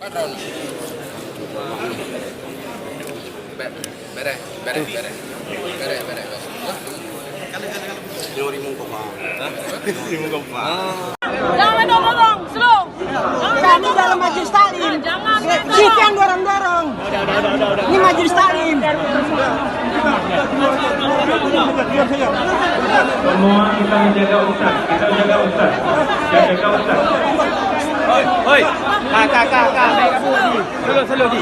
Jangan dorong, slow. Kami dalam majelis taklim. Siapa yang dorong-dorong? Ini majelis taklim. Semua kita menjaga ustaz. Oi. Kak. Slow di.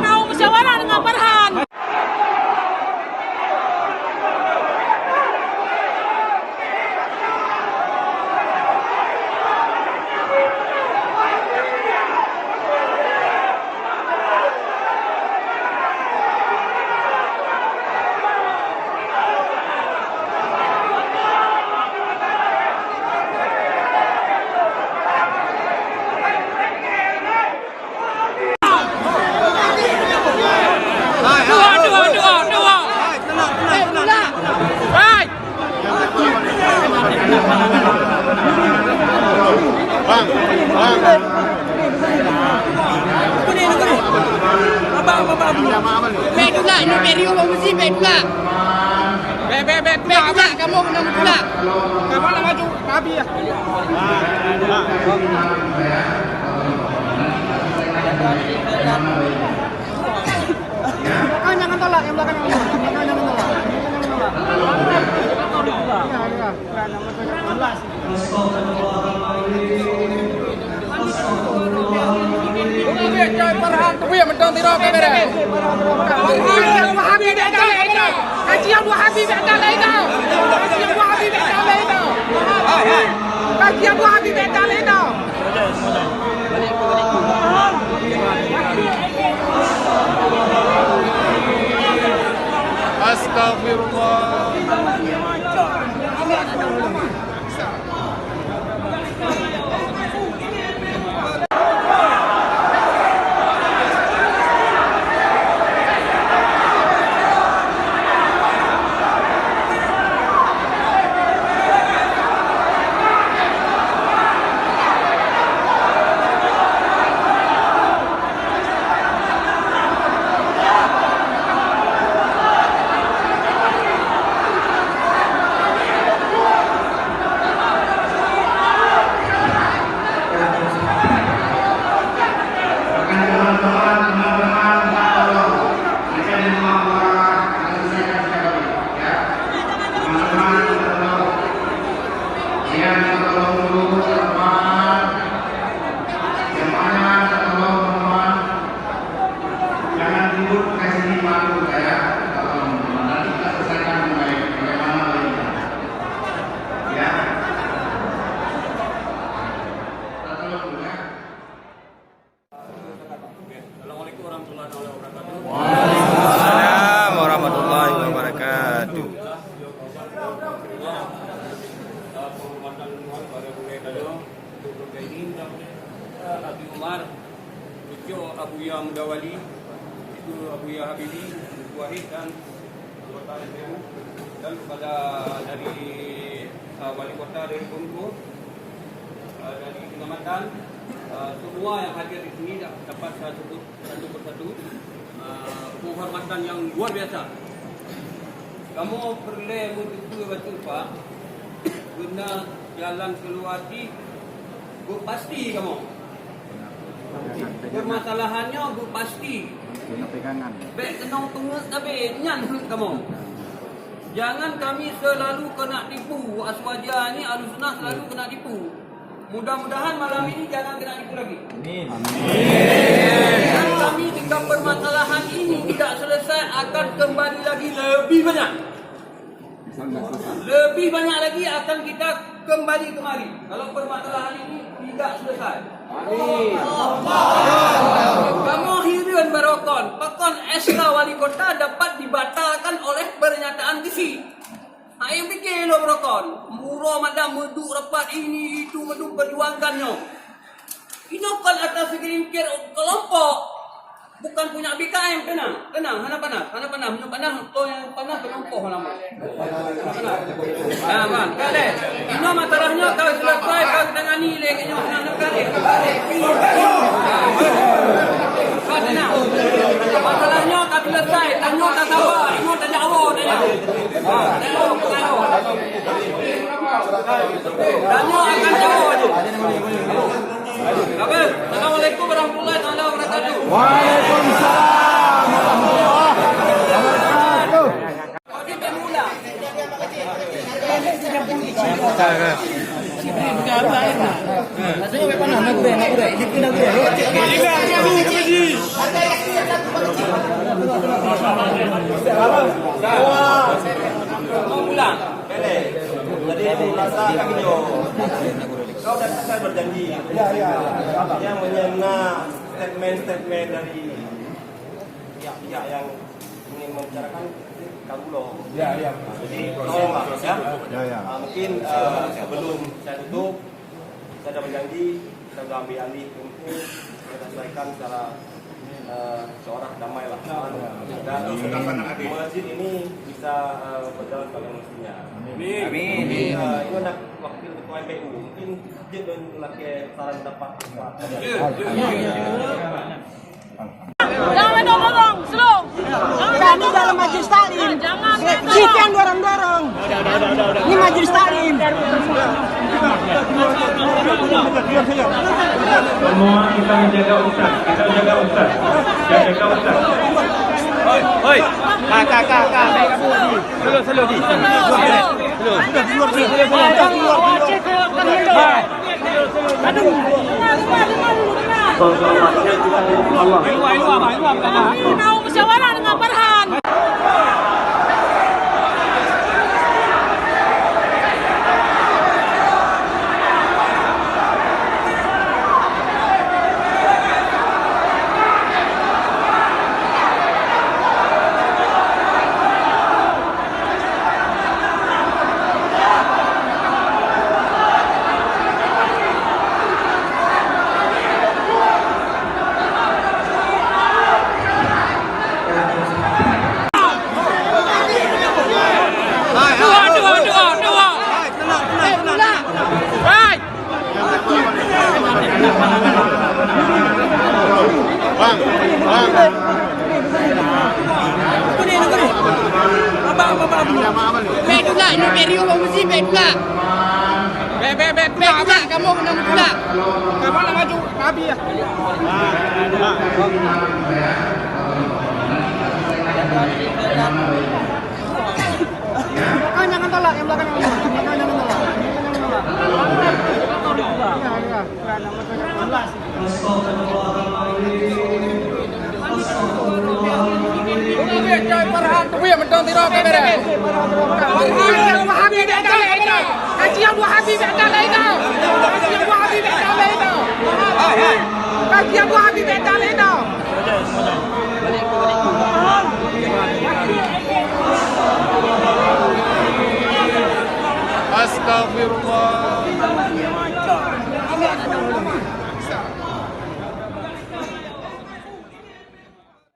Mau musyawarah dengan Farhan. Baik pula, ini Mary Umar Muzi, baik pula. Baik pula, kamu kena pula. Kamu nak maju, babi lah. Jangan tolak, yang belakang jangan tolak. Jangan Farhan, tu yang mentang tirau kamera. Kajian Wahabi betul itu. Kajian Wahabi betul itu. Kajian Wahabi betul itu. Astagfirullah. Waalaikumsalam warahmatullahi wabarakatuh. Abi Umar, Cucu Abuya Mudawali, itu Abuya Habibi, Wahid dan anggota MPU, dan kepada dari Wali Kota dari Bengkulu, dari Kecamatan, semua yang hadir di sini dapat saya sebut satu persatu penghormatan yang luar biasa. Kamu perlu betul betul Pak, guna jalan keluar di, pasti kamu. Permasalahannya pasti. Baik kenang tengah tapi nyan kamu. Jangan kami selalu kena tipu. Aswaja ni Ahlussunnah selalu kena tipu. Mudah-mudahan malam ini jangan kena tipu lagi. Amin. Dan kami jika permasalahan ini tidak selesai akan kembali lagi lebih banyak. Lebih banyak lagi akan kita kembali kemari. Kalau permasalahan ini tidak selesai. Amin. Kamu hirian barokon. Pakon SK Wali Kota dapat dibatalkan oleh pernyataan TV. Ayo fikir lo barokon. Murah madam meduk rapat ini itu meduk perjuangkannya. Ini kan atas segelintir kelompok. bukan punya BKM, tenang. Hana panas. Minum panas, to yang panas berompoh lama. Nah, bang, kale. Ini masalahnya kalau selesai kau tangani lagi nyo nak kale. Tenang. Masalahnya kalau selesai, tanya tak sabar, ini tak jawab tanya. Tanya akan jawab je. Apa? Assalamualaikum warahmatullahi wabarakatuh. Waalaikumsalam warahmatullahi wabarakatuh. Okey, bermula. Mau pulang. Jadi rasa kami kau dan saya berjanji yang menyena statement dari pihak-pihak yang ingin membicarakan Kabulo. Jadi tolonglah ya. Mungkin sebelum saya tutup, saya sudah berjanji saya sudah ambil alih untuk menyelesaikan secara seorang damai lah. Dan masjid ini bisa berjalan pada mestinya. Amin. Ini ada wakil ketua MPU. Mungkin dia dan laki saran dapat. Jangan dorong, slow. Kami dalam majelis taklim. Siapa yang dorong-dorong? Ini majelis taklim. Semua kita menjaga ustaz. Jaga ustaz. Hoi. Kak. Baik kamu ni. Slow di. Kami mau musyawarah dengan Farhan. Baik pula, ini periuk kau mesti baik pula. Baik pula, kamu kena pula. Kamu nak maju, habis ya. Jangan tolak, yang belakang jangan tolak. Farhan, tu yang mentang tiro kamera. Farhan, Wahabi betul lainnya. Kajian Wahabi betul lainnya. Kajian Wahabi betul lainnya. Kajian Wahabi betul lainnya. Astagfirullah.